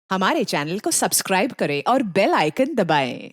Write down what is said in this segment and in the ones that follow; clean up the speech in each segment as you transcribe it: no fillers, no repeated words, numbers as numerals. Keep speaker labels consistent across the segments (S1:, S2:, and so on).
S1: हमारे चैनल को सब्सक्राइब करें और बेल आइकन दबाएं।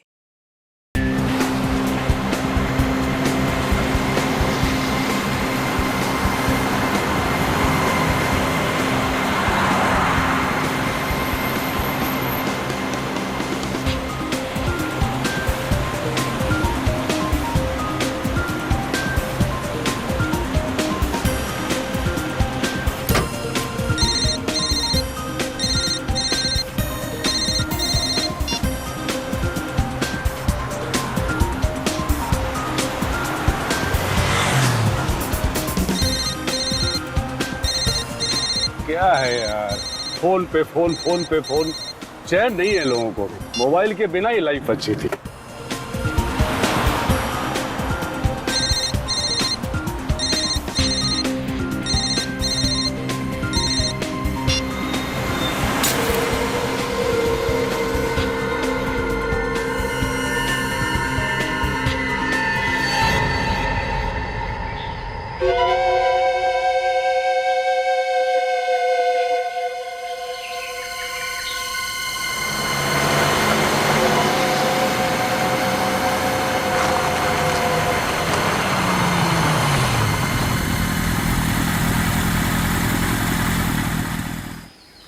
S2: क्या है यार, फोन पे फोन, फोन पे फोन, चैन नहीं है लोगों को। मोबाइल के बिना ही लाइफ अच्छी थी।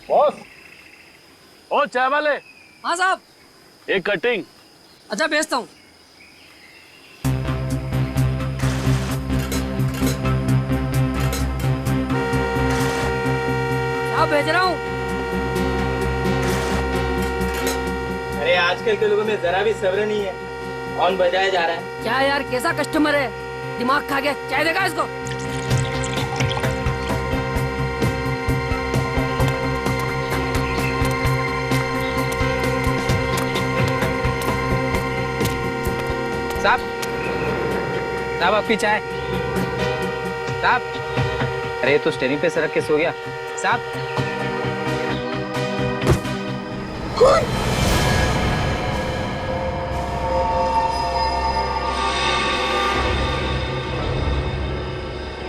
S2: बॉस, ओ चाय वाले।
S3: हाँ साहब।
S2: एक कटिंग।
S3: अच्छा भेजता हूँ। क्या भेज रहा हूँ?
S4: अरे आजकल के लोगों में जरा भी सब्र नहीं है। हॉर्न बजाया जा रहा है।
S3: क्या यार, कैसा कस्टमर है, दिमाग खा गया। चाय देगा इसको?
S5: साहब, साहब आपकी चाय। साहब, अरे तो स्टेरिंग पे सड़क के सो गया। साहब,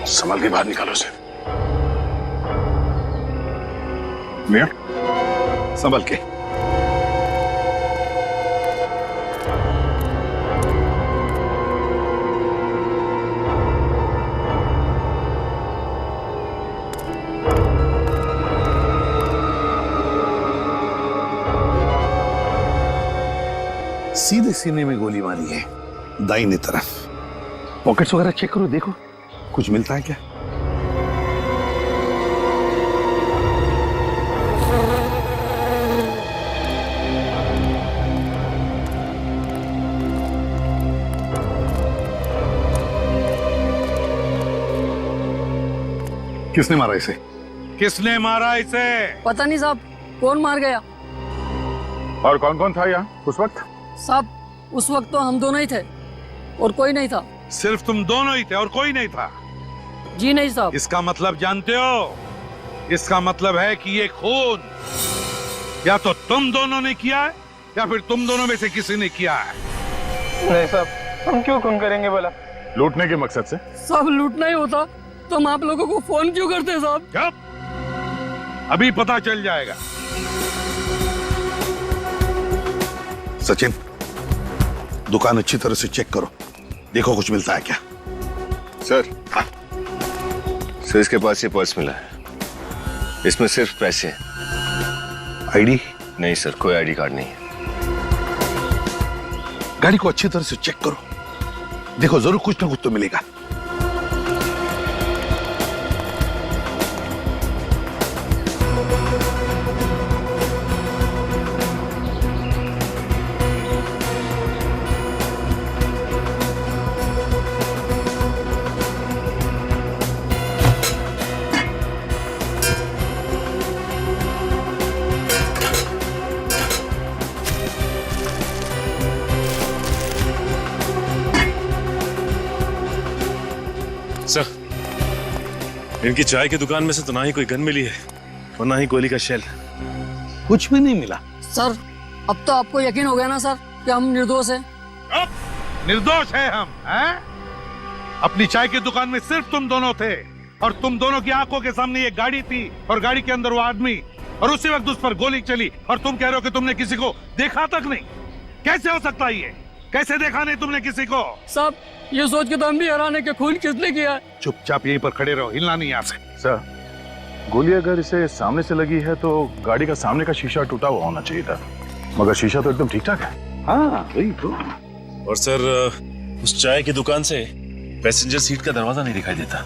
S2: संभल के बाहर निकालो उसे। मियां, संभल के।
S6: सीधे सीने में गोली मारी है, दाहिनी तरफ। पॉकेट्स वगैरह चेक करो, देखो कुछ मिलता है क्या। किसने मारा इसे?
S2: किसने मारा इसे?
S3: पता नहीं साहब, कौन मार गया?
S2: और कौन कौन था यहाँ उस वक्त?
S3: साहब, उस वक्त तो हम दोनों ही थे और कोई नहीं था।
S7: सिर्फ तुम दोनों ही थे और कोई नहीं था?
S3: जी नहीं साहब।
S7: इसका मतलब जानते हो? इसका मतलब है कि ये खून या तो तुम दोनों ने किया है या फिर तुम दोनों में से किसी ने किया है।
S4: नहीं साहब, हम क्यों खून करेंगे बोला?
S2: लूटने के मकसद से?
S3: साहब, लूटना ही होता तो हम आप लोगों को फोन क्यों करते साहब?
S7: चुप, अभी पता चल जाएगा।
S6: सचिन, दुकान अच्छी तरह से चेक करो, देखो कुछ मिलता है क्या।
S8: सर, सर इसके पास ये पर्स मिला है। इसमें सिर्फ पैसे हैं।
S6: आईडी?
S8: नहीं सर, कोई आईडी कार्ड नहीं है।
S6: गाड़ी को अच्छी तरह से चेक करो, देखो जरूर कुछ ना कुछ तो मिलेगा।
S9: सर, इनकी चाय की दुकान में से तो ना ही कोई गन मिली है और ना ही गोली का शेल।
S6: कुछ भी नहीं मिला।
S3: सर, अब तो आपको यकीन हो गया ना सर कि हम निर्दोष हैं?
S7: अब निर्दोष है हम, हैं? अपनी चाय की दुकान में सिर्फ तुम दोनों थे और तुम दोनों की आंखों के सामने ये गाड़ी थी और गाड़ी के अंदर वो आदमी। और उसी वक्त उस पर गोली चली और तुम कह रहे हो कि तुमने किसी को देखा तक नहीं। कैसे हो सकता है ये? कैसे देखा नहीं तुमने किसी को?
S3: साहब ये सोच के तो हम भी हैरान है कि खून किसने किया है।
S7: चुपचाप यहीं पर खड़े रहो, हिलना नहीं यहाँ से।
S9: सर, गोली अगर इसे सामने से लगी है तो गाड़ी का सामने का शीशा टूटा हुआ होना चाहिए था, मगर शीशा तो एकदम ठीक ठाक है।
S7: हाँ वही तो।
S9: और सर, उस चाय की दुकान से पैसेंजर सीट का दरवाजा नहीं दिखाई देता।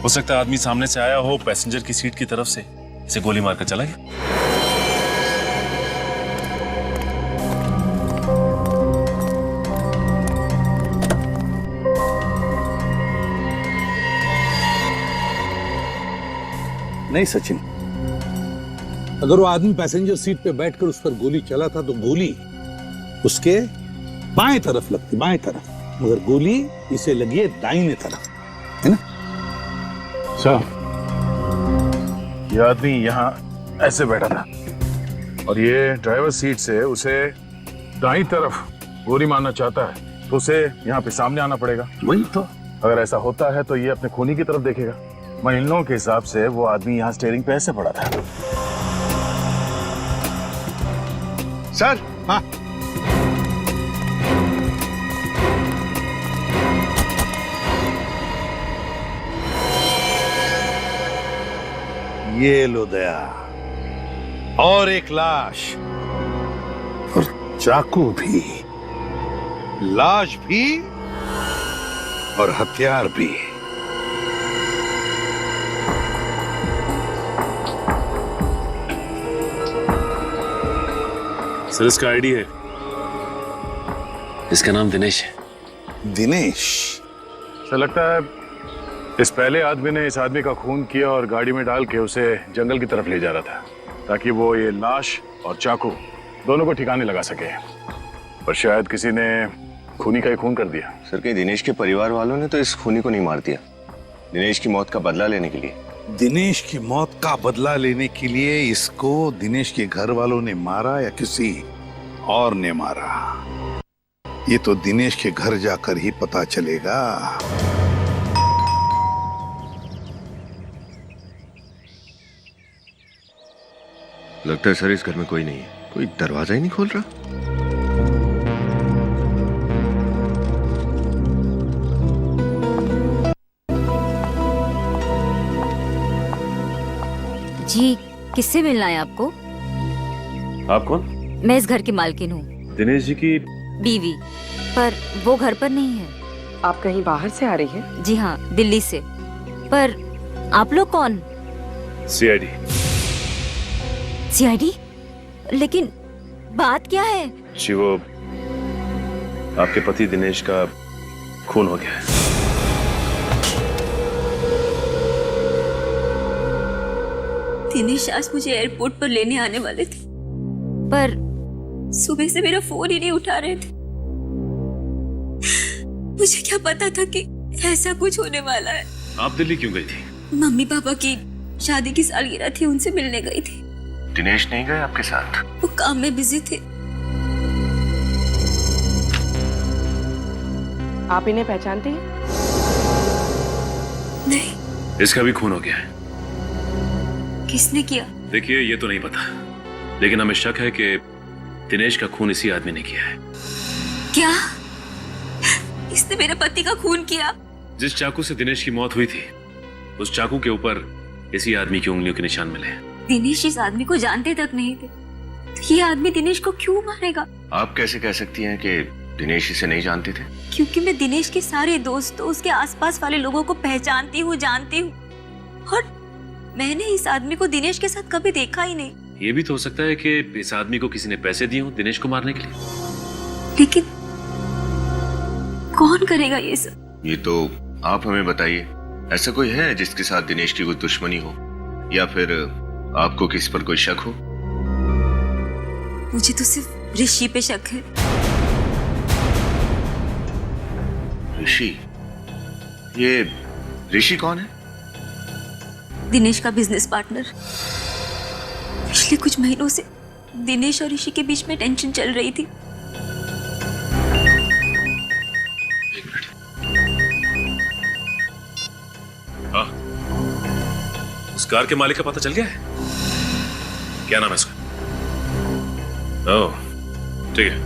S9: हो सकता है आदमी सामने से आया हो, पैसेंजर की सीट की तरफ से इसे गोली मारकर चला गया।
S6: नहीं सचिन, अगर वो आदमी पैसेंजर सीट पे बैठकर उस पर गोली चला था तो गोली उसके बाएं तरफ लगती, बाएं तरफ, मगर गोली इसे लगी है दाहिने तरफ, है ना?
S9: सर, ये आदमी यहाँ ऐसे बैठा था और ये ड्राइवर सीट से उसे दाईं तरफ गोली मारना चाहता है तो उसे यहाँ पे सामने आना पड़ेगा।
S6: वही तो।
S9: अगर ऐसा होता है तो ये अपने खूनी की तरफ देखेगा। मैं इन लोगों के हिसाब से वो आदमी यहाँ स्टीयरिंग पे ऐसे पड़ा था।
S8: सर।
S6: हाँ, ये लो दया, और एक लाश, और चाकू भी, लाश भी और हथियार भी।
S9: सर, इसका आईडी है। इसका नाम दिनेश है।
S6: दिनेश?
S9: सर, लगता है इस पहले आदमी ने इस आदमी का खून किया और गाड़ी में डाल के उसे जंगल की तरफ ले जा रहा था ताकि वो ये लाश और चाकू दोनों को ठिकाने लगा सके, पर शायद किसी ने खूनी का ही खून कर दिया।
S8: सर, कहीं दिनेश के परिवार वालों ने तो इस खूनी को नहीं मार दिया, दिनेश की मौत का बदला लेने के लिए।
S6: दिनेश की मौत का बदला लेने के लिए इसको दिनेश के घर वालों ने मारा या किसी और ने मारा, ये तो दिनेश के घर जाकर ही पता चलेगा।
S8: लगता है सर इस घर में कोई नहीं है, कोई दरवाजा ही नहीं खोल रहा।
S10: जी, किससे मिलना है आपको?
S9: आप कौन?
S10: मैं इस घर की मालकिन हूँ,
S9: दिनेश जी की
S10: बीवी, पर वो घर पर नहीं है।
S11: आप कहीं बाहर से आ रही हैं?
S10: जी हाँ, दिल्ली से। पर आप लोग कौन?
S9: सीआईडी।
S10: सीआईडी? लेकिन बात क्या है?
S9: जी, वो आपके पति दिनेश का खून हो गया है।
S10: दिनेश आज मुझे एयरपोर्ट पर लेने आने वाले थे, पर सुबह से मेरा फोन ही नहीं उठा रहे थे। मुझे क्या पता था कि ऐसा कुछ होने वाला है।
S9: आप दिल्ली क्यों गई थी?
S10: मम्मी पापा की शादी की सालगिरह थी, उनसे मिलने गई थी।
S8: दिनेश नहीं गए आपके साथ?
S10: वो काम में बिजी थे।
S11: आप इन्हें पहचानती हैं?
S10: नहीं।
S9: इसका भी खून हो गया है।
S10: किसने किया?
S9: देखिए, ये तो नहीं पता, लेकिन हमें शक है कि दिनेश का खून इसी आदमी ने किया है।
S10: क्या? इसने मेरे पति का खून किया?
S9: जिस चाकू से दिनेश की मौत हुई थी, उस चाकू के ऊपर इसी आदमी की उंगलियों के निशान मिले।
S10: दिनेश इस आदमी को जानते तक नहीं थे, तो ये आदमी दिनेश को क्यों मारेगा?
S8: आप कैसे कह सकती हैं कि दिनेश इसे नहीं जानते थे?
S10: क्योंकि मैं दिनेश के सारे दोस्तों, उसके आसपास वाले लोगों को पहचानती हूँ, जानती हूँ, और मैंने इस आदमी को दिनेश के साथ कभी देखा ही नहीं।
S9: ये भी तो हो सकता है कि इस आदमी को किसी ने पैसे दिए हों दिनेश को मारने के लिए।
S10: लेकिन कौन करेगा ये सब?
S8: ये तो आप हमें बताइए, ऐसा कोई है जिसके साथ दिनेश की कोई दुश्मनी हो, या फिर आपको किसी पर कोई शक हो?
S10: मुझे तो सिर्फ ऋषि पे शक है।
S8: ऋषि? ये ऋषि कौन है?
S10: दिनेश का बिजनेस पार्टनर। पिछले कुछ महीनों से दिनेश और ऋषि के बीच में टेंशन चल रही थी।
S9: हाँ, उस कार के मालिक का पता चल गया है? क्या नाम है इसका? ओह, ठीक है।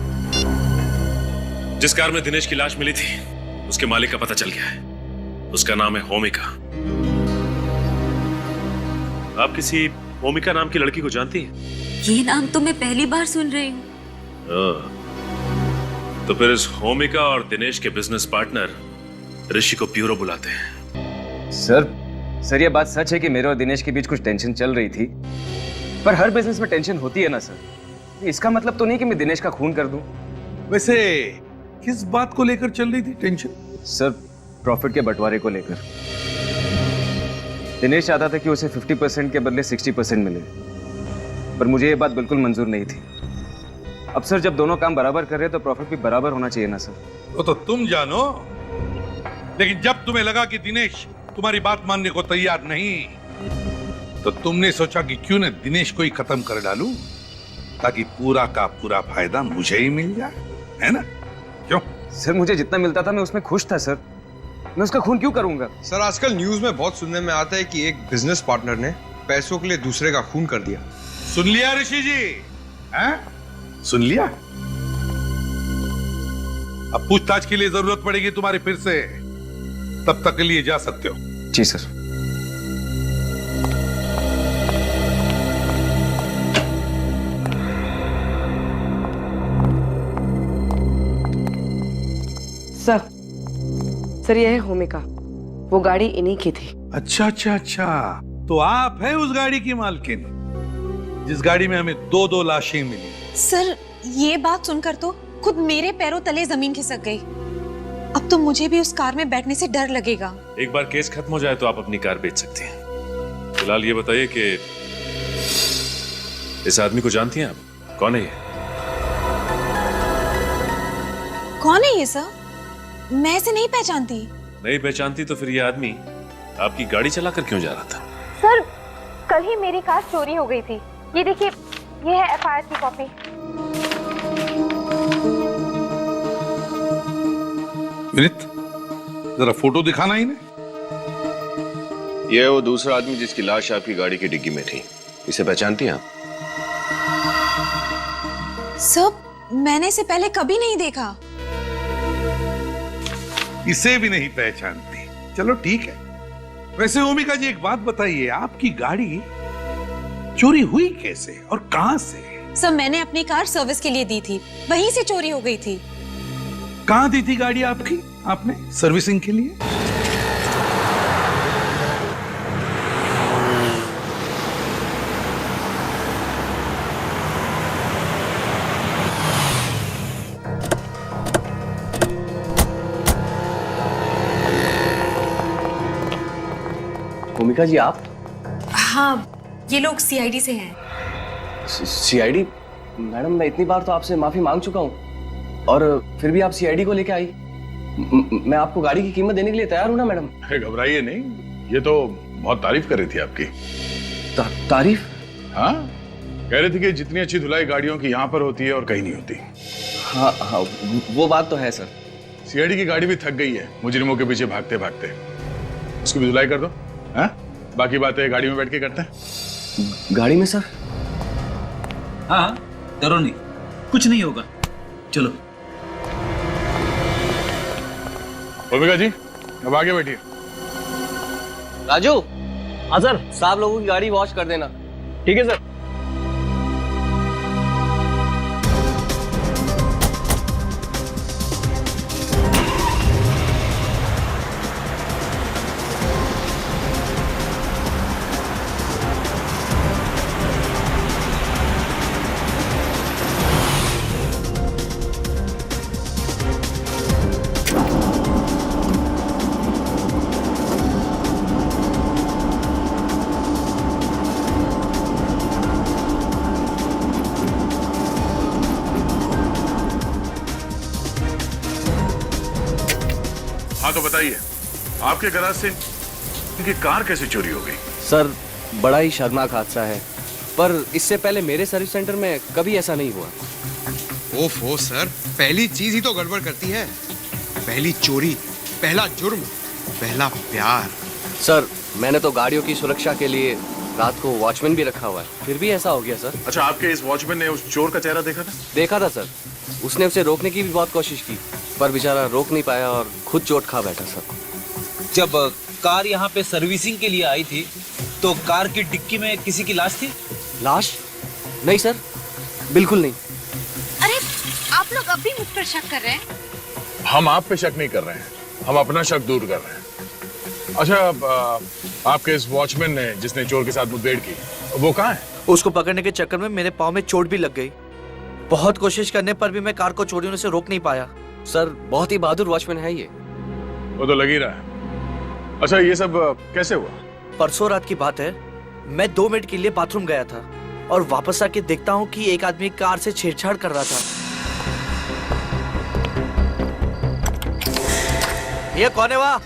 S9: जिस कार में दिनेश की लाश मिली थी उसके मालिक का पता चल गया है। उसका नाम है होमिका। आप किसी होमिका नाम की लड़की को जानती हैं?
S10: ये नाम तो मैं पहली बार सुन रही हूँ।
S9: तो फिर इस होमिका और दिनेश के बिजनेस पार्टनर ऋषि को ब्यूरो बुलाते हैं।
S5: सर ये बात सच है कि मेरे और दिनेश के बीच कुछ टेंशन चल रही थी, पर हर बिजनेस में टेंशन होती है ना सर। इसका मतलब तो नहीं कि मैं दिनेश का खून कर दूं।
S6: वैसे किस बात को लेकर चल रही थी टेंशन?
S5: सर प्रॉफिट के बंटवारे को लेकर। दिनेश चाहता था कि उसे 50% के बदले 60% मिले, पर मुझे ये बात बिल्कुल मंजूर नहीं थी। अब सर जब दोनों काम बराबर कर रहे हैं तो प्रॉफिट भी बराबर होना चाहिए ना सर।
S6: वो तो तुम जानो, लेकिन जब तुम्हें लगा कि दिनेश तुम्हारी बात मानने को तैयार नहीं, तो तुमने सोचा कि क्यों न दिनेश को ही खत्म कर डालूं, ताकि पूरा का पूरा फायदा मुझे ही मिल जाए, है ना? क्यों?
S5: सर मुझे जितना मिलता था मैं उसमें खुश था सर। मैं उसका खून क्यों करूंगा?
S12: सर आजकल न्यूज में बहुत सुनने में आता है कि एक बिजनेस पार्टनर ने पैसों के लिए दूसरे का खून कर दिया।
S6: सुन लिया ऋषि जी? हैं? सुन लिया? अब पूछताछ के लिए जरूरत पड़ेगी तुम्हारी फिर से, तब तक के लिए जा सकते हो।
S5: जी सर।
S11: सर यह है होमिका। वो गाड़ी इन्हीं की थी।
S6: अच्छा, तो आप है उस गाड़ी की मालकिन जिस गाड़ी में हमें 2-2 लाशें मिली।
S13: सर ये बात सुनकर तो खुद मेरे पैरों तले जमीन खिसक गई। अब तो मुझे भी उस कार में बैठने से डर लगेगा।
S9: एक बार केस खत्म हो जाए तो आप अपनी कार बेच सकती हैं। फिलहाल ये बताइए कि इस आदमी को जानती हैं आप? कौन है ये?
S13: कौन है ये सर? मैं इसे नहीं पहचानती।
S9: नहीं पहचानती तो फिर ये आदमी आपकी गाड़ी चलाकर क्यों जा रहा था?
S14: सर कल ही मेरी कार चोरी हो गई थी। ये देखिए, ये है एफआईआर की कॉपी।
S6: विनीत, जरा फोटो दिखाना इन्हें।
S8: यह है वो दूसरा आदमी जिसकी लाश आपकी गाड़ी की डिग्गी में थी। इसे पहचानती हैं आप?
S13: सर मैंने इसे पहले कभी नहीं देखा।
S6: इसे भी नहीं पहचानती? चलो ठीक है। वैसे ओमिका जी एक बात बताइए, आपकी गाड़ी चोरी हुई कैसे और कहां से?
S13: सर मैंने अपनी कार सर्विस के लिए दी थी, वहीं से चोरी हो गई थी।
S6: कहां दी थी गाड़ी आपकी आपने सर्विसिंग के लिए?
S5: भूमिका जी आप?
S13: हाँ, ये लोग सीआईडी से हैं।
S5: सीआईडी? मैडम मैं इतनी बार तो आपसे माफी मांग चुका हूँ और फिर भी आप सीआईडी को लेके आई। मैं आपको गाड़ी की कीमत देने के लिए तैयार हूँ ना मैडम।
S9: घबराइए नहीं, ये तो बहुत तारीफ कर रही थी आपकी।
S5: तारीफ?
S9: हाँ, कह रही थी कि जितनी अच्छी धुलाई गाड़ियों की यहाँ पर होती है और कहीं नहीं होती।
S5: हाँ वो बात तो है सर।
S9: सीआईडी की गाड़ी भी थक गई है मुजरिमों के पीछे भागते भागते। उसकी भी धुलाई कर दो। हाँ? बाकी बातें गाड़ी में बैठ के करते हैं।
S5: गाड़ी में सर?
S15: हाँ डरो नहीं, कुछ नहीं होगा, चलो।
S9: भूमिका जी अब आगे बैठिए।
S5: राजू। हाँ सर, साहब लोगों की गाड़ी वॉश कर देना। ठीक है सर।
S9: हाँ तो बताइए, आपके गैराज से इनकी कार कैसे चोरी हो गई?
S5: सर बड़ा ही शर्मनाक हादसा है, पर इससे पहले मेरे सर्विस सेंटर में कभी ऐसा नहीं हुआ।
S12: ओफो सर, पहली चीज ही तो गड़बड़ करती है। पहली चोरी, पहला जुर्म, पहला प्यार।
S5: सर मैंने तो गाड़ियों की सुरक्षा के लिए रात को वॉचमैन भी रखा हुआ है, फिर भी ऐसा हो गया सर।
S9: अच्छा, आपके इस वॉचमैन ने उस चोर का चेहरा देखा था?
S5: देखा था सर, उसने उसे रोकने की भी बहुत कोशिश की, पर बेचारा रोक नहीं पाया और खुद चोट खा बैठा सर।
S15: जब कार यहाँ पे सर्विसिंग के लिए आई थी तो कार की डिक्की में किसी की लाश थी?
S5: लाश? नहीं सर, बिल्कुल नहीं।
S13: अरे आप लोग अब भी मुझ पर शक कर रहे हैं?
S9: हम आप पे शक नहीं कर रहे हैं, हम अपना शक दूर कर रहे हैं। अच्छा, आपके इस वॉचमैन ने जिसने चोर के साथ मुठभेड़ की, वो कहाँ है?
S16: उसको पकड़ने के चक्कर में मेरे पाँव में चोट भी लग गई। बहुत कोशिश करने पर भी मैं कार को चोरी होने से रोक नहीं पाया।
S5: सर बहुत ही बहादुर वॉचमैन है ये।
S9: वो तो लग ही रहा है। अच्छा, ये सब कैसे हुआ?
S16: परसों रात की बात है, मैं 2 मिनट के लिए बाथरूम गया था और वापस आके देखता हूँ कि एक आदमी कार से छेड़छाड़ कर रहा था। ये कौन है वहाँ?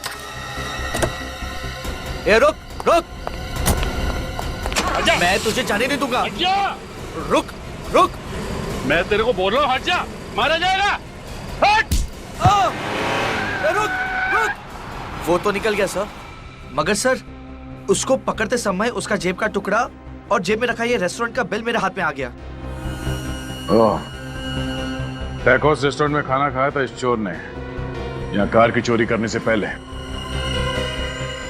S16: ए रुक रुक, मैं तुझे जाने नहीं दूंगा। रुक रुक,
S7: मैं तेरे को बोल रहा हूँ, हट जा, मारा जाएगा। हट!
S16: रुक रुक। वो तो निकल गया सर, मगर सर उसको पकड़ते समय उसका जेब का टुकड़ा और जेब में रखा ये रेस्टोरेंट का बिल मेरे हाथ में आ गया।
S9: टैकोस रेस्टोरेंट में खाना खाया था इस चोर ने, यहाँ कार की चोरी करने से पहले।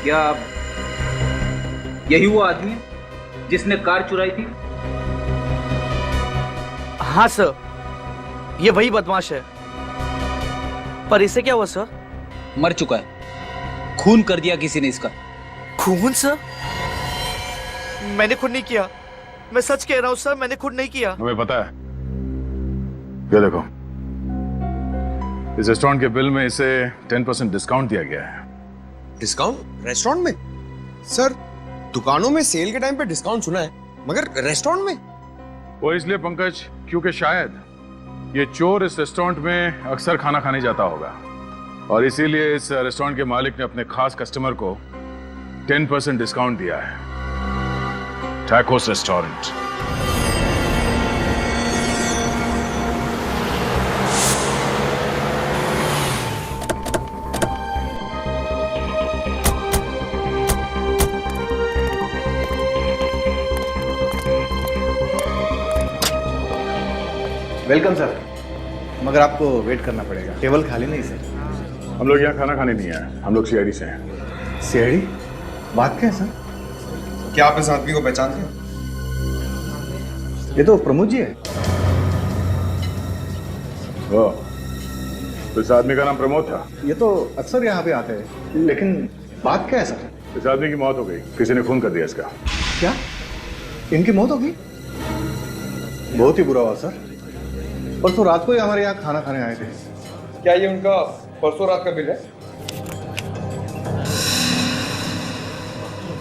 S15: क्या यही वो आदमी जिसने कार चुराई थी?
S16: हाँ सर, ये वही बदमाश है। पर इससे क्या हुआ सर?
S15: मर चुका है, खून कर दिया किसी ने इसका।
S16: खून सर? मैंने खुद नहीं किया, मैं सच कह रहा हूँ सर, मैंने खुद नहीं किया।
S9: हमें पता है। ये देखो, इस रेस्टोरेंट के बिल में इसे 10% डिस्काउंट दिया गया है।
S12: डिस्काउंट रेस्टोरेंट में? सर दुकानों में सेल के टाइम पे डिस्काउंट सुना है, मगर रेस्टोरेंट में?
S9: वो इसलिए पंकज, क्योंकि शायद ये चोर इस रेस्टोरेंट में अक्सर खाना खाने जाता होगा और इसीलिए इस रेस्टोरेंट के मालिक ने अपने खास कस्टमर को 10% डिस्काउंट दिया है। Tacos restaurant.
S17: वेलकम सर, मगर आपको वेट करना पड़ेगा, टेबल खाली नहीं सर।
S9: हम लोग यहाँ खाना खाने नहीं आए, हम लोग सीआईडी से हैं।
S17: सीआईडी? बात क्या है सर?
S12: क्या आप इस आदमी को पहचानते हैं?
S17: ये तो प्रमोद जी है।
S9: तो इस आदमी का नाम प्रमोद था?
S17: ये तो अक्सर यहाँ पे आते हैं, लेकिन बात क्या है सर?
S9: इस आदमी की मौत हो गई, किसी ने खून कर दिया इसका।
S17: क्या? इनकी मौत हो गई? बहुत ही बुरा हुआ सर। परसों रात को ही हमारे यहाँ खाना खाने आए थे।
S12: क्या ये उनका परसों रात का बिल है?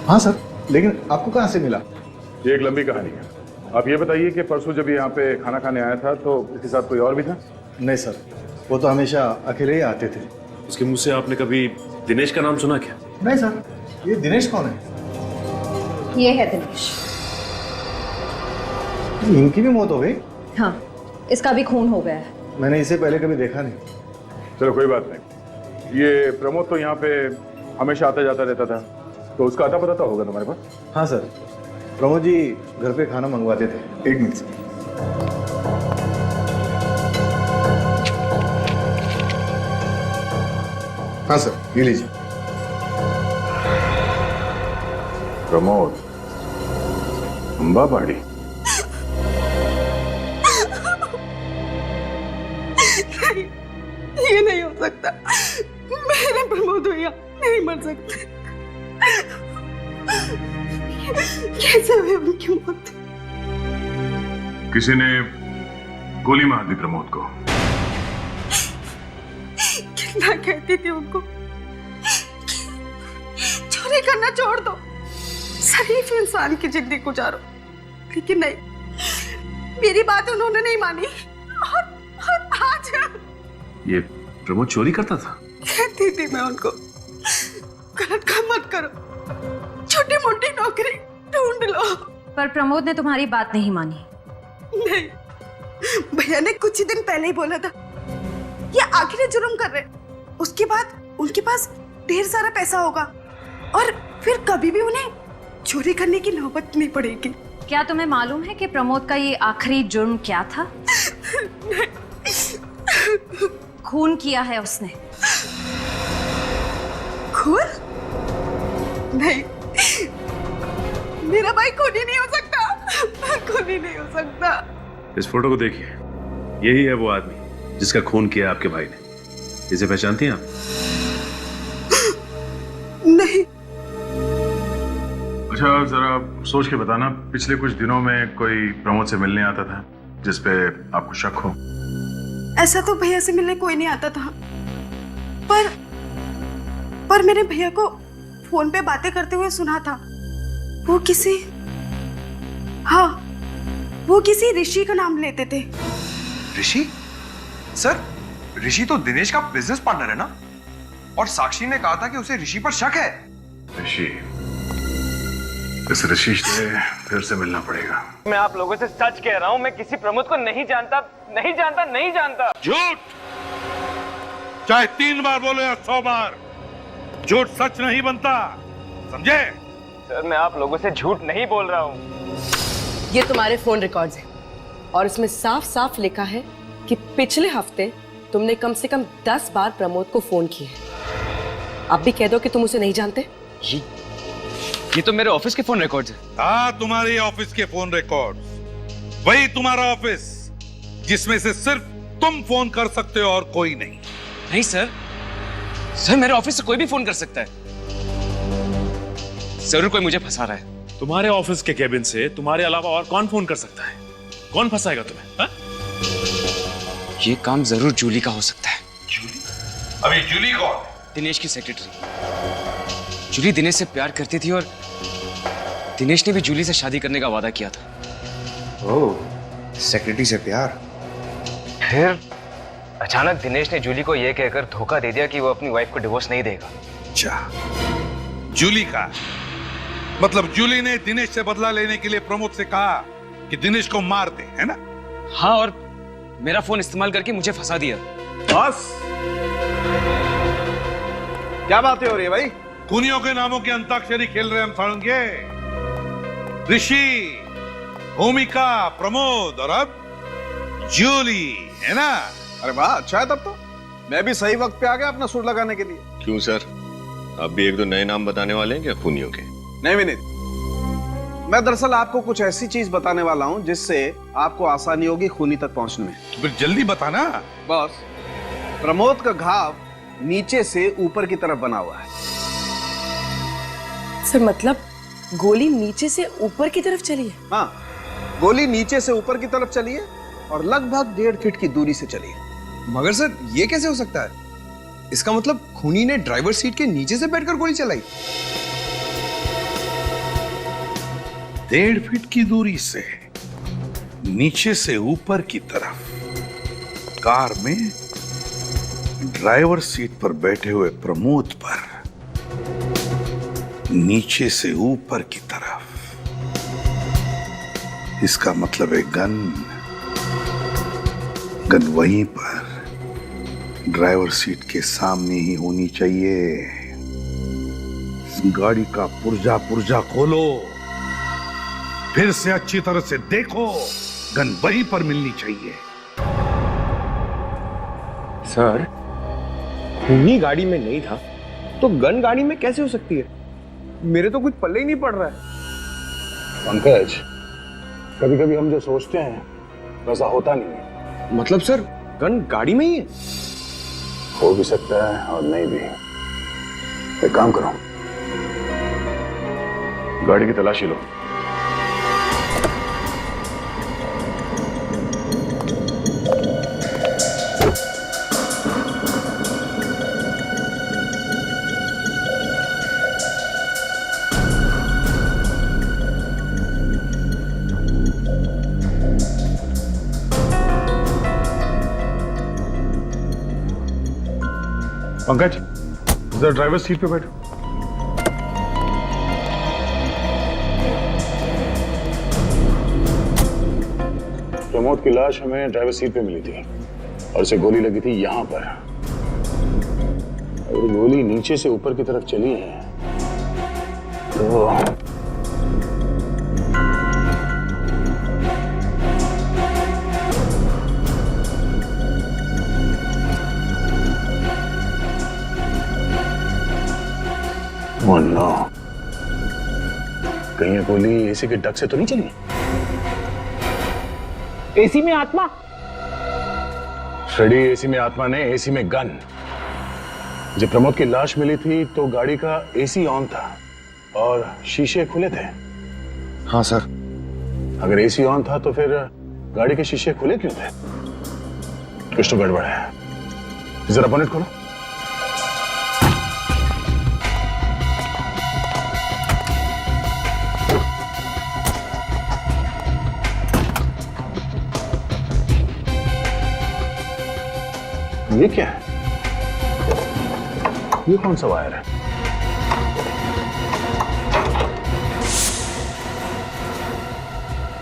S17: हाँ सर, लेकिन आपको कहाँ से मिला?
S9: ये एक लंबी कहानी है। आप ये बताइए कि परसों जब यहाँ पे खाना खाने आया था तो इसके साथ कोई और भी था?
S17: नहीं सर, वो तो हमेशा अकेले ही आते थे।
S18: उसके मुंह से आपने कभी दिनेश का नाम सुना क्या?
S17: नहीं सर, ये दिनेश कौन है?
S14: ये है दिनेश।
S17: इनकी भी मौत हो गई?
S14: हाँ, इसका भी खून हो गया है।
S17: मैंने इसे पहले कभी देखा नहीं।
S9: चलो कोई बात नहीं। ये प्रमोद तो यहाँ पे हमेशा आता जाता रहता था, तो उसका अता पता तो होगा तुम्हारे पास?
S17: हाँ सर, प्रमोद जी घर पे खाना मंगवाते थे। 1 मिनट से। हाँ सर, ये लीजिए।
S9: प्रमोद अंबाबाड़ी?
S11: ये नहीं हो सकता, मेरे प्रमोद भैया नहीं मर सकते। कैसे हुई उनकी मौत?
S9: किसी ने गोली मार दी प्रमोद को।
S11: कितना कहती थी उनको चोरी करना छोड़ दो, शरीफ इंसान की जिंदगी गुजारो, लेकिन नहीं, मेरी बात उन्होंने नहीं मानी। और आज
S18: ये प्रमोद चोरी करता था?
S11: कहती थी मैं उनको, गलत काम मत करो, छोटी मोटी नौकरी ढूंढ लो।
S14: पर प्रमोद ने तुम्हारी बात नहीं मानी।
S11: नहीं, भैया ने कुछ ही दिन पहले ही बोला था ये आखिरी जुर्म कर रहे, उसके बाद उनके पास ढेर सारा पैसा होगा और फिर कभी भी उन्हें चोरी करने की नौबत नहीं पड़ेगी।
S19: क्या तुम्हें मालूम है कि प्रमोद का ये आखिरी जुर्म क्या था? खून किया है उसने।
S11: खून? नहीं, मेरा भाई खूनी नहीं हो सकता, खूनी नहीं हो सकता।
S18: इस फोटो को देखिए, यही है वो आदमी जिसका खून किया आपके भाई ने। इसे पहचानती हैं आप?
S11: नहीं।
S9: अच्छा जरा सोच के बताना, पिछले कुछ दिनों में कोई प्रमोद से मिलने आता था जिस पे आपको शक हो?
S11: ऐसा तो भैया से मिलने कोई नहीं आता था, पर मैंने भैया को फोन पे बातें करते हुए सुना था। वो किसी ऋषि का नाम लेते थे।
S12: ऋषि? सर, ऋषि तो दिनेश का बिजनेस पार्टनर है ना? और साक्षी ने कहा था कि उसे ऋषि पर शक है।
S9: ऋषि, इस ऋषि से फिर से मिलना पड़ेगा।
S4: मैं आप लोगों से सच कह रहा हूँ, मैं किसी प्रमोद को नहीं जानता, नहीं जानता, नहीं जानता।
S7: झूठ! चाहे 3 बार बोलो या 100 बार, झूठ सच नहीं बनता, समझे?
S4: सर मैं आप लोगों से झूठ नहीं बोल रहा हूँ।
S20: ये तुम्हारे फोन रिकॉर्ड्स हैं और इसमें साफ साफ लिखा है कि पिछले हफ्ते तुमने कम से कम 10 बार प्रमोद को फोन किया है। आप भी कह दो कि तुम उसे नहीं जानते।
S5: ये तो मेरे ऑफिस के फोन रिकॉर्ड्स हैं।
S7: हाँ, तुम्हारे ऑफिस के फोन रिकॉर्ड्स। वही तुम्हारा ऑफिस जिसमें से सिर्फ तुम फोन कर सकते हो और कोई नहीं।
S5: नहीं सर, मेरे ऑफिस से कोई भी फोन कर सकता है। जरूर कोई मुझे फंसा रहा है।
S18: तुम्हारे ऑफिस के केबिन से तुम्हारे अलावा और कौन फोन कर सकता है? कौन फंसाएगा तुम्हें? हा?
S5: ये काम जरूर जूली का हो सकता है।
S7: जूली? अभी जूली कौन?
S5: दिनेश की सेक्रेटरी। जूली दिनेश से प्यार करती थी और दिनेश ने भी जूली से शादी करने का वादा किया था।
S12: ओह, सेक्रेटरी से प्यार।
S5: फिर अचानक दिनेश ने जूली को यह कहकर धोखा दे दिया कि वो अपनी वाइफ को डिवोर्स नहीं देगा।
S7: अच्छा, जूली का मतलब जूली ने दिनेश से बदला लेने के लिए प्रमोद से कहा कि दिनेश को मार दे, है ना?
S5: हाँ, और मेरा फोन इस्तेमाल करके मुझे फंसा दिया।
S17: बस क्या बातें हो रही है भाई?
S7: खूनियों के नामों की अंताक्षरी खेल रहे हम सारंगे। ऋषि, भूमिका, प्रमोद और अब जूली, है ना?
S17: अरे वाह, अच्छा है। तब तो मैं भी सही वक्त पे आ गया अपना सुर लगाने के लिए।
S8: क्यों सर, आप भी 1-2 नए नाम बताने वाले हैं क्या खूनियों के?
S17: नहीं विनीत, मैं दरअसल आपको कुछ ऐसी चीज बताने वाला हूं जिससे आपको आसानी होगी खूनी तक पहुंचने में।
S7: तो फिर जल्दी बताना।
S17: बॉस, प्रमोद का घाव नीचे से ऊपर की तरफ बना हुआ है।
S20: सर मतलब गोली नीचे से ऊपर की तरफ चली है?
S17: हाँ, गोली नीचे से ऊपर की तरफ चली है और लगभग 1.5 फीट की दूरी से चली है।
S12: मगर सर, ये कैसे हो सकता है? इसका मतलब खूनी ने ड्राइवर सीट के नीचे से बैठकर गोली चलाई।
S7: 1.5 फीट की दूरी से नीचे से ऊपर की तरफ कार में ड्राइवर सीट पर बैठे हुए प्रमोद पर नीचे से ऊपर की तरफ। इसका मतलब है गन वहीं पर ड्राइवर सीट के सामने ही होनी चाहिए। गाड़ी का पुर्जा खोलो, फिर से अच्छी तरह से देखो, गन वहीं पर मिलनी चाहिए।
S12: सर, खूनी गाड़ी में नहीं था तो गन गाड़ी में कैसे हो सकती है? मेरे तो कुछ पल्ले ही नहीं पड़ रहा है।
S6: पंकज, कभी कभी हम जो सोचते हैं वैसा होता नहीं है।
S12: मतलब सर, गन गाड़ी में ही है?
S6: हो भी सकता है और नहीं भी। एक काम करो,
S9: गाड़ी की तलाशी लो। पंकज, जरा ड्राइवर सीट पे बैठो।
S6: प्रमोद की लाश हमें ड्राइवर सीट पे मिली थी और उसे गोली लगी थी यहां पर। अगर गोली नीचे से ऊपर की तरफ चली है तो
S9: Oh no. कहीं ये गोली एसी के डक से तो नहीं चली?
S4: एसी में आत्मा?
S9: फ्रेडी, एसी में आत्मा ने, एसी में गन। जब प्रमोद की लाश मिली थी तो गाड़ी का एसी ऑन था और शीशे खुले थे।
S5: हाँ सर।
S9: अगर एसी ऑन था तो फिर गाड़ी के शीशे खुले क्यों थे? कुछ तो गड़बड़ है। जरा बोनेट खोलो। ये क्या है? ये कौन सा वायर है?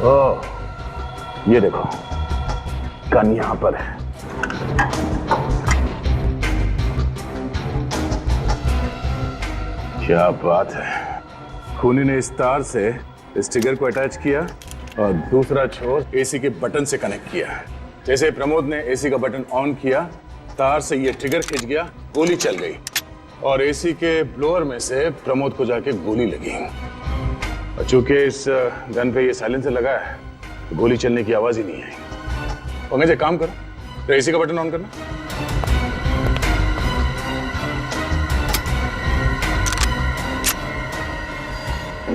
S9: ओह, ये देखो, गन यहां पर है। क्या बात है। खूनी ने इस तार से इस ट्रिगर को अटैच किया और दूसरा छोर एसी के बटन से कनेक्ट किया। जैसे प्रमोद ने एसी का बटन ऑन किया, तार से ये ट्रिगर खिंच गया, गोली चल गई और एसी के ब्लोअर में से प्रमोद को जाके गोली लगी। और चूंकि इस गन पे ये साइलेंसर लगा है तो गोली चलने की आवाज ही नहीं आई। पंकज एक काम करो, तो एसी का बटन ऑन करना।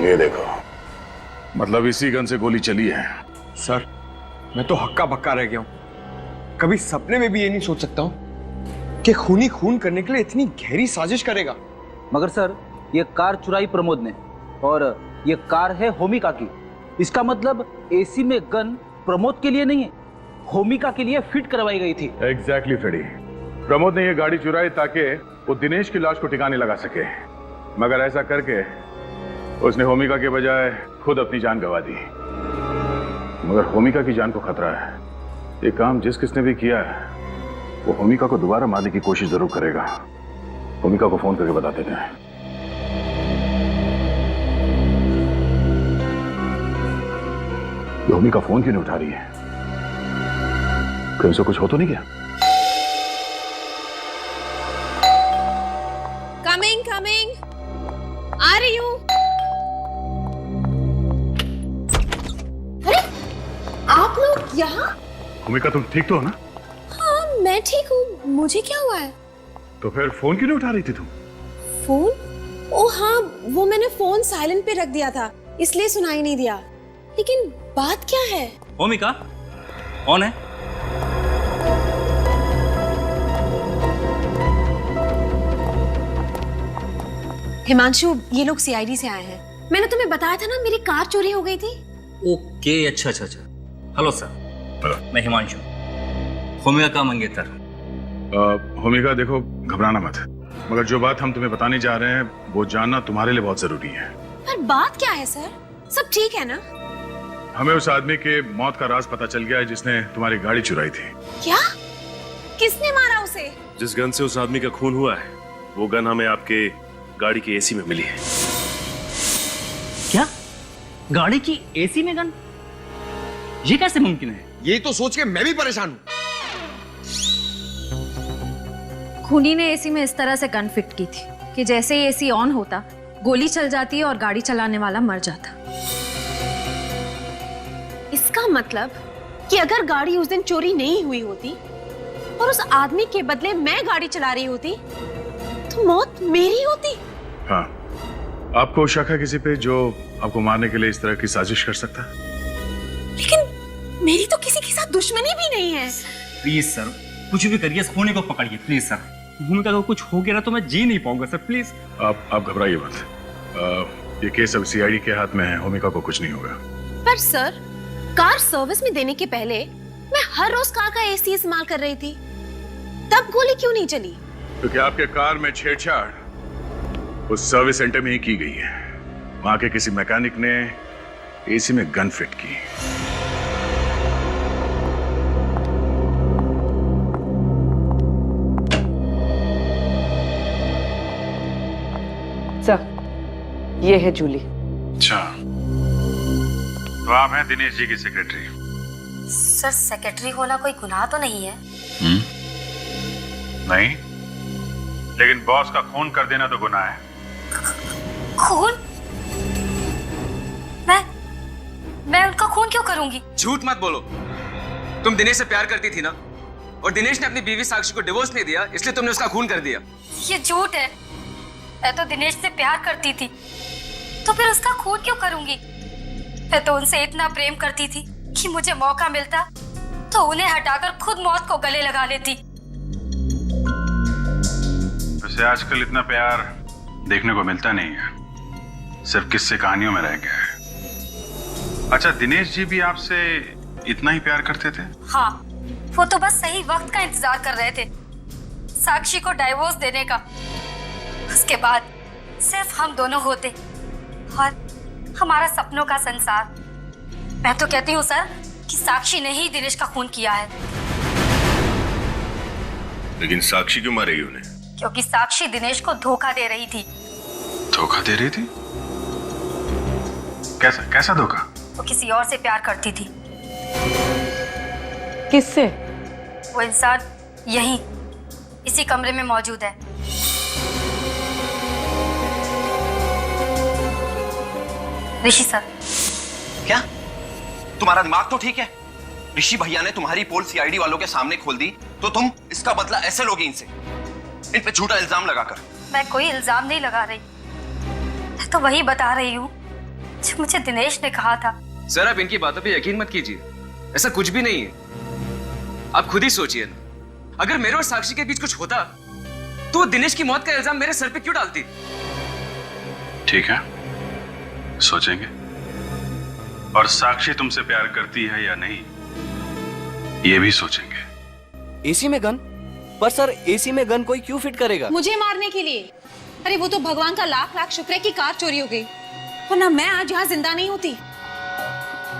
S9: ये देखो, मतलब इसी गन से गोली चली है।
S12: सर, मैं तो हक्का बक्का रह गया हूं। कभी सपने में भी ये नहीं सोच सकता हूं कि खूनी खून करने के लिए इतनी गहरी साजिश करेगा।
S15: मगर सर, ये कार चुराई प्रमोद ने और ये कार है होमिका की। इसका मतलब एसी में गन प्रमोद के लिए नहीं है, होमिका के लिए फिट करवाई गई थी।
S9: Exactly Freddy. प्रमोद ने ये गाड़ी चुराई ताकि वो दिनेश की लाश को ठिकाने लगा सके, मगर ऐसा करके उसने होमिका के बजाय खुद अपनी जान गंवा दी। मगर होमिका की जान को खतरा है। ये काम जिस किसने भी किया है वो होमिका को दोबारा मारने की कोशिश जरूर करेगा। होमिका को फोन करके बता देते हैं। होमिका फोन क्यों नहीं उठा रही है? कहीं से कुछ हो तो नहीं गया?
S13: कमिंग कमिंग, आ रही हूँ। अरे आप लोग यहाँ?
S9: होमिका तुम ठीक तो हो ना?
S13: हाँ मैं ठीक हूँ, मुझे क्या हुआ है?
S9: तो फिर फोन क्यों नहीं उठा रही थी तुम?
S13: फोन? ओ हाँ, वो मैंने फोन साइलेंट पे रख दिया था, इसलिए सुनाई नहीं दिया। लेकिन बात क्या है?
S15: होमिका कौन है?
S13: हिमांशु, ये लोग सीआईडी से आए हैं। मैंने तुम्हें बताया था ना मेरी कार चोरी हो गई थी।
S15: ओके, अच्छा अच्छा अच्छा। हेलो सर, मैं हिमांशु, होमिका का मंगेतर।
S9: होमिका देखो, घबराना मत, मगर जो बात हम तुम्हें बताने जा रहे हैं वो जानना तुम्हारे लिए बहुत जरूरी है।
S13: पर बात क्या है सर? सब ठीक है ना?
S9: हमें उस आदमी के मौत का राज पता चल गया है जिसने तुम्हारी गाड़ी चुराई थी।
S13: क्या? किसने मारा उसे?
S18: जिस गन से उस आदमी का खून हुआ है वो गन हमें आपके गाड़ी की एसी में मिली है।
S15: क्या? गाड़ी की एसी में गन? ये कैसे मुमकिन है?
S12: ये तो सोच के मैं भी परेशान हूं।
S19: खूनी ने एसी में इस तरह से गन फिट की थी कि जैसे ही एसी ऑन होता गोली चल जाती और गाड़ी चलाने वाला मर जाता।
S13: इसका मतलब कि अगर गाड़ी उस दिन चोरी नहीं हुई होती और उस आदमी के बदले मैं गाड़ी चला रही होती तो मौत मेरी होती।
S9: हाँ, आपको शक है किसी पे जो आपको मारने के लिए इस तरह की साजिश कर सकता है?
S13: लेकिन मेरी तो किसी के साथ दुश्मनी भी नहीं है।
S15: प्लीज सर, कुछ भी करिए, इस खूनी को पकड़िए प्लीज सर। भूमिका को कुछ हो गया ना तो मैं जी नहीं पाऊंगा सर, प्लीज।
S9: आप घबराइए मत। ये केस अब सीआईडी के हाथ में है, होमिका को कुछ नहीं होगा।
S13: पर सर, कार सर्विस में देने के पहले मैं हर रोज कार का एसी इस्तेमाल कर रही थी, तब गोली क्यों नहीं चली?
S9: क्योंकि आपके कार में छेड़छाड़ उस सर्विस सेंटर में ही की गई है। वहां के किसी मैकेनिक ने एसी में गन फिट की।
S20: सर, ये है जूली।
S9: अच्छा, तो आप हैं दिनेश जी की सेक्रेटरी?
S10: सर, सेक्रेटरी होना कोई गुनाह तो नहीं है?
S9: नहीं, लेकिन बॉस का खून कर देना तो गुनाह है।
S10: खून? मैं उनका खून क्यों करूंगी?
S5: झूठ मत बोलो। तुम दिनेश से प्यार करती थी ना, और दिनेश ने अपनी बीवी साक्षी को डिवोर्स नहीं दिया, इसलिए तुमने उसका खून कर दिया।
S10: ये झूठ है। मैं तो दिनेश से प्यार करती थी, तो फिर उसका खून क्यों करूंगी? मैं तो उनसे इतना प्रेम करती थी कि मुझे मौका मिलता तो उन्हें हटाकर खुद मौत को गले लगा लेती।
S9: वैसे आजकल इतना प्यार देखने को मिलता नहीं है, सिर्फ किस्से कहानियों में रह गया है। अच्छा, दिनेश जी भी आपसे इतना ही प्यार करते थे?
S10: हाँ, वो तो बस सही वक्त का इंतजार कर रहे थे, साक्षी को डाइवोर्स देने का। उसके बाद सिर्फ हम दोनों होते और हमारा सपनों का संसार। मैं तो कहती हूँ सर कि साक्षी ने ही दिनेश का खून किया है।
S8: लेकिन साक्षी क्यों मारेगी उन्हें?
S10: क्योंकि साक्षी दिनेश को धोखा दे रही थी।
S9: धोखा दे रही थी? कैसा धोखा?
S10: वो किसी और से प्यार करती थी।
S20: किससे?
S10: वो इंसान यहीं इसी कमरे में मौजूद है। ऋषि सर।
S5: क्या तुम्हारा दिमाग तो ठीक है? ऋषि भैया ने तुम्हारी पोल सीआईडी वालों के सामने खोल दी, तो तुम इसका बदला ऐसे लोगे इनसे, इन पे झूठा इल्जाम लगाकर?
S10: मैं कोई इल्जाम नहीं लगा रही, मैं तो वही बता रही हूँ जो मुझे दिनेश ने कहा था।
S5: सर, आप इनकी बातों पे यकीन मत कीजिए, ऐसा कुछ भी नहीं है। आप खुद ही सोचिए ना, अगर मेरे और साक्षी के बीच कुछ होता तो वो दिनेश की मौत का इल्जाम मेरे सर पे क्यों डालती?
S9: ठीक है, सोचेंगे। और साक्षी तुमसे प्यार करती है या नहीं, ये भी सोचेंगे।
S5: एसी में गन? पर सर, एसी में गन कोई क्यों फिट करेगा?
S13: मुझे मारने के लिए। अरे वो तो भगवान का लाख लाख शुक्र है कि कार चोरी हो गई, वरना मैं आज यहाँ जिंदा नहीं होती।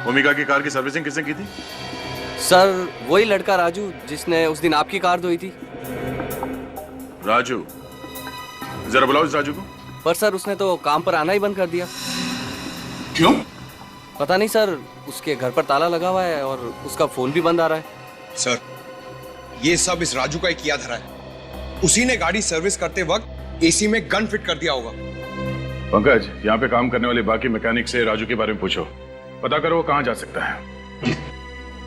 S9: भूमिका की कार की सर्विसिंग किसने की थी?
S5: सर, वही लड़का राजू जिसने उस दिन आपकी कार धोई थी।
S9: राजू? जरा बुलाओ इस राजू को।
S5: पर सर, उसने तो काम पर आना ही बंद कर दिया।
S9: क्यों?
S5: पता नहीं सर, उसके घर पर ताला लगा हुआ है और उसका फोन भी बंद आ रहा है।
S12: सर, ये सब इस राजू का ही किया धरा है। उसी ने गाड़ी सर्विस करते वक्त एसी में गन फिट कर दिया होगा।
S9: पंकज, यहाँ पे काम करने वाले बाकी मैकेनिक से राजू के बारे में पूछो, पता करो वो कहाँ जा सकता है।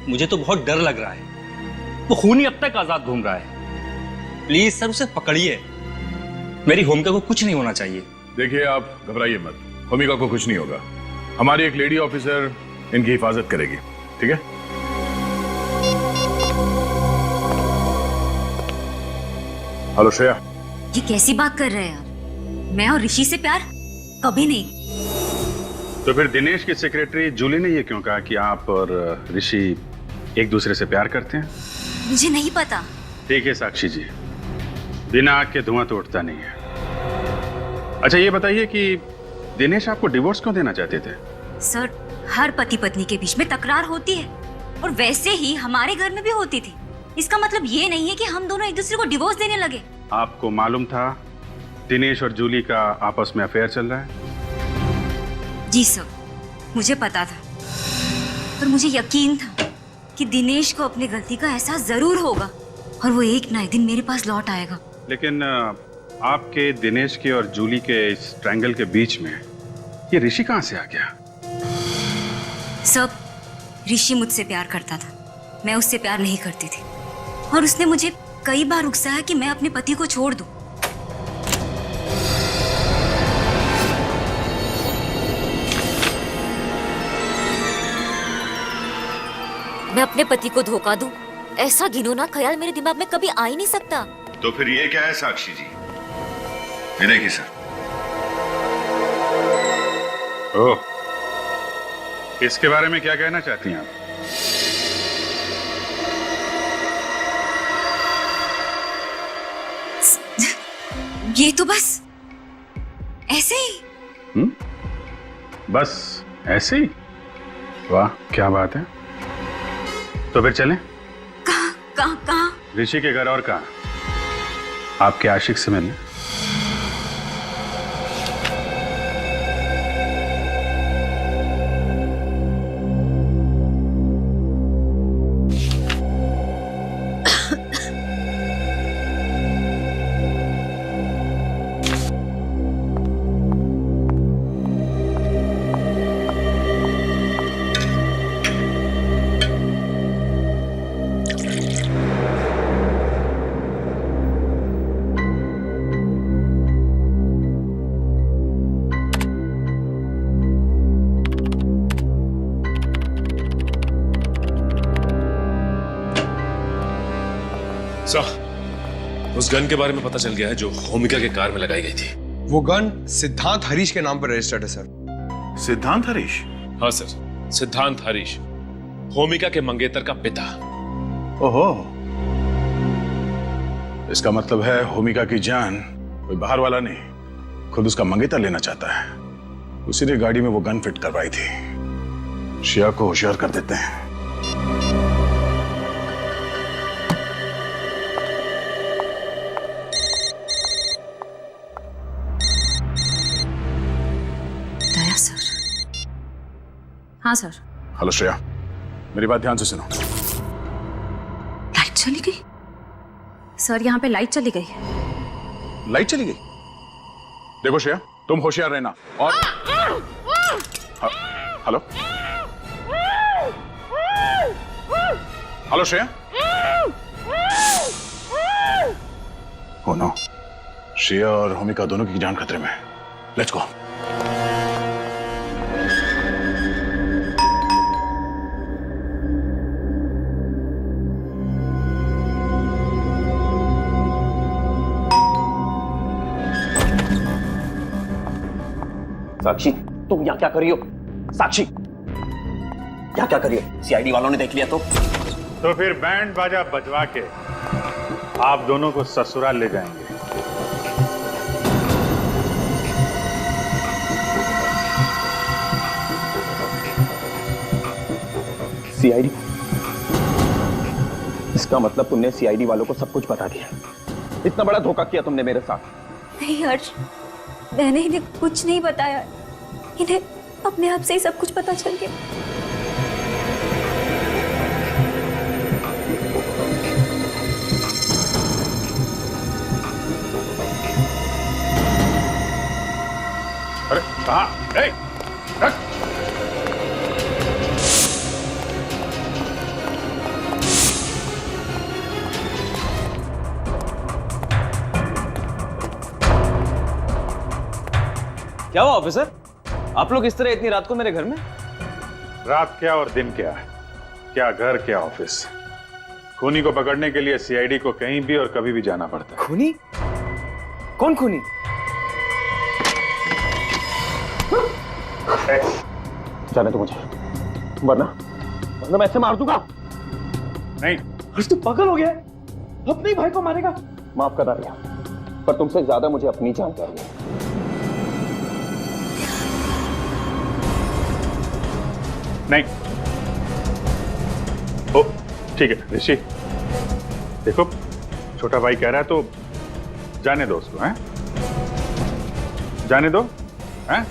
S21: मुझे तो बहुत डर लग रहा है, वो खूनी अब तक आजाद घूम रहा है। प्लीज सर, उसे पकड़िए। मेरी होमिका को कुछ नहीं होना चाहिए।
S9: देखिए, आप घबराइए मत, होमिका को कुछ नहीं होगा। हमारी एक लेडी ऑफिसर इनकी हिफाजत करेगी, ठीक है? हेलो श्रेया।
S10: ये कैसी बात कर रहे हैं आप? मैं और ऋषि से प्यार कभी नहीं।
S9: तो फिर दिनेश की सेक्रेटरी जूली ने ये क्यों कहा कि आप और ऋषि एक दूसरे से प्यार करते हैं?
S10: मुझे नहीं पता।
S9: ठीक है साक्षी जी, बिना आग के धुआं तो उठता नहीं है। अच्छा, ये बताइए कि दिनेश आपको डिवोर्स क्यों देना चाहते थे?
S10: सर, हर पति पत्नी के बीच में तकरार होती है, और वैसे ही हमारे घर में भी होती थी। इसका मतलब ये नहीं है कि हम दोनों एक दूसरे को डिवोर्स देने लगे।
S9: आपको मालूम था दिनेश और जूली का आपस में अफेयर चल रहा है?
S10: जी सर, मुझे पता था, पर मुझे यकीन था कि दिनेश को अपनी गलती का एहसास जरूर होगा और वो एक ना एक दिन मेरे पास लौट आएगा।
S9: लेकिन आपके, दिनेश के और जूली के इस ट्रायंगल के बीच में ये ऋषि कहां से आ गया?
S10: सब, ऋषि मुझसे प्यार करता था, मैं उससे प्यार नहीं करती थी, और उसने मुझे कई बार उकसाया कि मैं अपने पति को छोड़ दूं। मैं अपने पति को धोखा दूं, ऐसा घिनौना ख्याल मेरे दिमाग में कभी आ ही नहीं सकता।
S8: तो फिर ये क्या है साक्षी जी? ये देखिए सर।
S9: ओह, इसके बारे में क्या कहना चाहती हैं आप?
S10: ये तो बस ऐसे ही।
S9: बस ऐसे ही? वाह, क्या बात है। तो फिर चलें?
S10: कहाँ?
S9: ऋषि के घर और कहाँ? आपके आशिक से मिलने।
S18: सर, उस गन के बारे में पता चल गया है जो होमिका के कार में लगाई गई थी।
S12: वो गन सिद्धांत हरीश के नाम पर रजिस्टर्ड है सर।
S18: सिद्धांत हरीश? हाँ सर, सिद्धांत हरीश, होमिका के मंगेतर का पिता।
S9: ओहो, इसका मतलब है होमिका की जान कोई बाहर वाला नहीं, खुद उसका मंगेतर लेना चाहता है। उसी ने गाड़ी में वो गन फिट करवाई थी। शिया को होशियार कर देते हैं।
S19: दया सर। हाँ सर।
S9: हेलो श्रेया, मेरी बात ध्यान से सुनो।
S19: लाइट चली गई सर, यहाँ पे लाइट चली गई।
S9: लाइट चली गई? देखो श्रेया, तुम होशियार रहना। और hello hello Shreya. Oh no, Shreya और होमिका दोनों की जान खतरे में है। Let's go.
S1: साक्षी, तुम यहाँ क्या कर रही हो? साक्षी, यहाँ क्या कर रही हो? सीआईडी वालों ने देख लिया तो
S9: फिर बैंड बाजा बजवा के आप दोनों को ससुराल ले जाएंगे।
S1: सीआईडी? इसका मतलब तुमने सीआईडी वालों को सब कुछ बता दिया। इतना बड़ा धोखा किया तुमने मेरे साथ।
S10: नहीं हर्ष, मैंने इन्हें कुछ नहीं बताया। इन्हें अपने आप से ही सब कुछ पता चल गया।
S9: अरे कहाँ?
S15: क्या हुआ ऑफिसर, आप लोग इस तरह इतनी रात को मेरे घर में?
S9: रात क्या और दिन क्या, क्या घर क्या ऑफिस। खूनी को पकड़ने के लिए सीआईडी को कहीं भी और कभी भी जाना पड़ता है।
S12: खूनी? कौन खूनी?
S1: जाने दो मुझे, वरना मैं ऐसे मार दूंगा।
S9: नहीं।
S1: तू पागल हो गया, अपने भाई को मारेगा। माफ कर रहा, पर तुमसे ज्यादा मुझे अपनी जानकारी है।
S9: नहीं। ओ, ठीक है ऋषि, देखो छोटा भाई कह रहा है तो जाने दो उसको, हैं? जाने दो, हैं?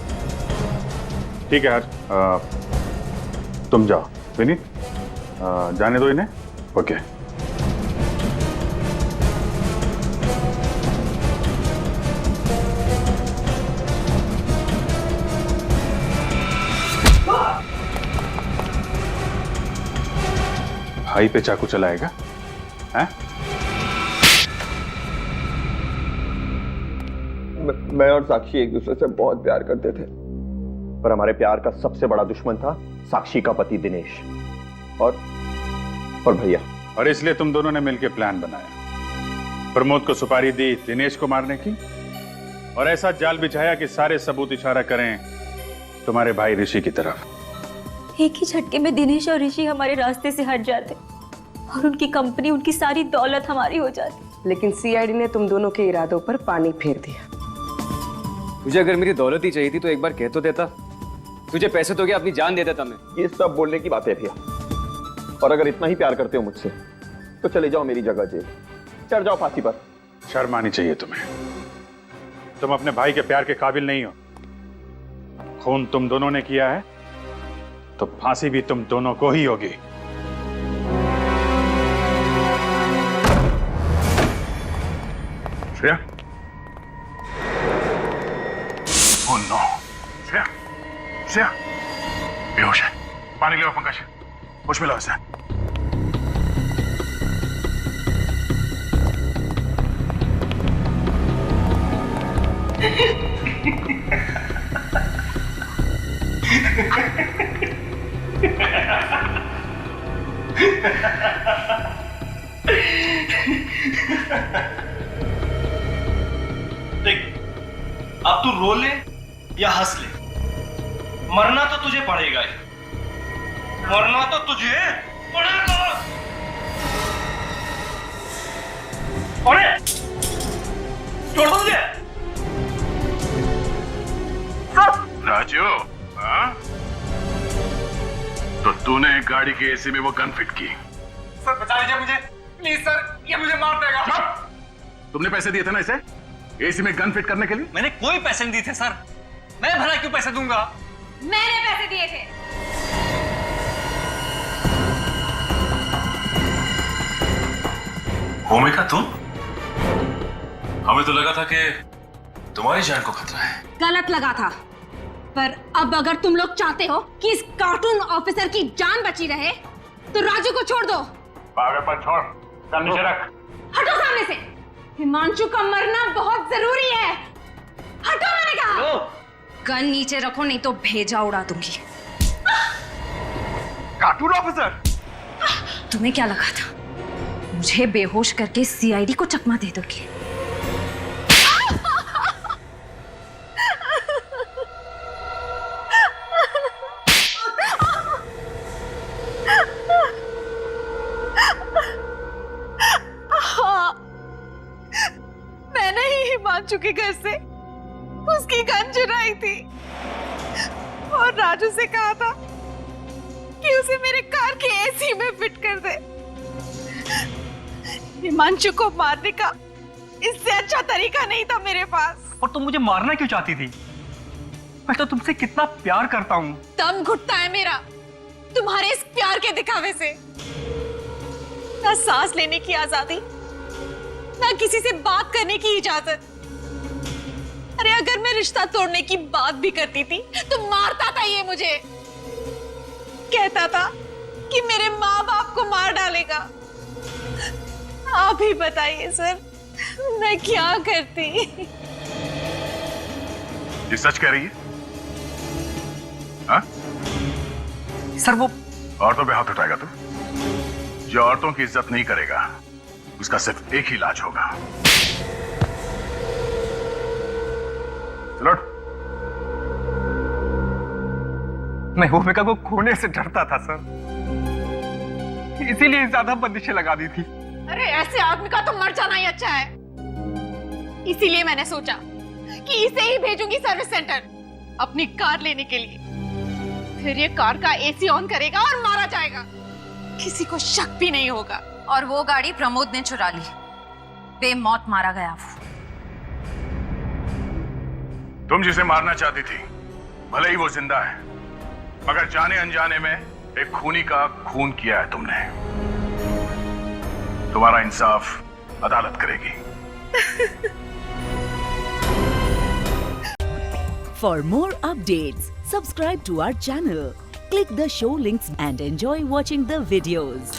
S9: ठीक है यार, तुम जाओ विनीत, जाने दो इन्हें। ओके। भाई पे चाकू चलाएगा, हैं?
S1: मैं और साक्षी एक दूसरे से बहुत प्यार करते थे, पर हमारे प्यार का सबसे बड़ा दुश्मन था साक्षी का पति दिनेश और भैया।
S9: और इसलिए तुम दोनों ने मिलकर प्लान बनाया, प्रमोद को सुपारी दी दिनेश को मारने की, और ऐसा जाल बिछाया कि सारे सबूत इशारा करें तुम्हारे भाई ऋषि की तरफ।
S10: एक ही झटके में दिनेश और ऋषि हमारे रास्ते से हट जाते और उनकी कंपनी, उनकी सारी दौलत हमारी हो जाती।
S20: लेकिन सीआईडी ने तुम दोनों के इरादों पर पानी फेर दिया।
S15: तुझे अगर मेरी दौलत ही चाहिए थी तो एक बार कह तो देता। तुझे पैसे तो क्या अपनी जान दे देता मैं।
S1: ये सब बोलने की बात है भैया, और अगर इतना ही प्यार करते हो मुझसे तो चले जाओ मेरी जगह जेल, चढ़ जाओ फांसी पर।
S9: शर्म आनी चाहिए तुम्हें, तुम अपने भाई के प्यार के काबिल नहीं हो। खून तुम दोनों ने किया है तो फांसी भी तुम दोनों को ही होगी। श्रेया, ओह नो, श्रेया, श्रेया बेहोश है। पानी ले आओ पंकज, होश में लाओ इसे।
S2: अब तू रो ले या हंस ले, मरना तो तुझे पड़ेगा ही, मरना तो तुझे पड़ेगा। अरे छोड़ दो मुझे।
S9: राजू, हाँ? तो तूने गाड़ी के एसी में वो गन फिट की?
S2: सर बचा लीजिए मुझे प्लीज सर, ये मुझे मार देगा।
S9: तुमने पैसे दिए थे ना इसे एसी में गन फिट करने के लिए?
S21: मैंने कोई पैसे नहीं दिए थे सर, मैं भला क्यों पैसे दूंगा?
S10: मैंने पैसे दिए थे।
S18: भूमिका तुम? हमें तो लगा था कि तुम्हारी जान को खतरा है।
S13: गलत लगा था, पर अब अगर तुम लोग चाहते हो कि इस कार्टून ऑफिसर की जान बची रहे तो राजू को छोड़ दो।
S9: पागलपन छोड़, गन नीचे रख।
S13: हटो सामने से, हिमांशु का मरना बहुत जरूरी है। हटो मैंने कहा।
S19: गन नीचे रखो नहीं तो भेजा उड़ा दूंगी।
S2: कार्टून ऑफिसर,
S19: तुम्हें क्या लगा था मुझे बेहोश करके सीआईडी को चकमा दे दोगे?
S11: मैंने ही हिमांशु के घर से उसकी गन चुराई थी और राजू से कहा था कि उसे मेरे कार के एसी में फिट कर दे। हिमांशु को मारने का इससे अच्छा तरीका नहीं था मेरे पास।
S21: और तुम मुझे मारना क्यों चाहती थी? मैं तो तुमसे कितना प्यार करता हूँ।
S11: दम घुटता है मेरा तुम्हारे इस प्यार के दिखावे से। ना सांस लेने की आजादी, ना किसी से बात करने की इजाजत। अरे अगर मैं रिश्ता तोड़ने की बात भी करती थी तो मारता था ये मुझे, कहता था कि मेरे माँ बाप को मार डालेगा। आप ही बताइए सर, मैं क्या करती?
S9: ये सच कह रही है? हाँ?
S21: सर वो
S9: औरतों पे हाथ उठाएगा तू? जो औरतों की इज्जत नहीं करेगा उसका सिर्फ एक ही इलाज होगा। लौट।
S2: मैं भूमिका को खोने से डरता था सर, इसीलिए ज्यादा बंदिशें लगा दी थी।
S11: अरे ऐसे आदमी का तो मर जाना ही अच्छा है। इसीलिए मैंने सोचा कि इसे ही भेजूंगी सर्विस सेंटर अपनी कार लेने के लिए। फिर ये कार का एसी ऑन करेगा और मारा जाएगा, किसी को शक भी नहीं होगा।
S19: और वो गाड़ी प्रमोद ने चुरा ली, बेमौत मारा गया वो।
S9: तुम जिसे मारना चाहती थी भले ही वो जिंदा है, मगर जाने अनजाने में एक खूनी का खून किया है तुमने। तुम्हारा इंसाफ अदालत करेगी।
S22: For more updates, subscribe to our channel, click the show links and enjoy watching the videos.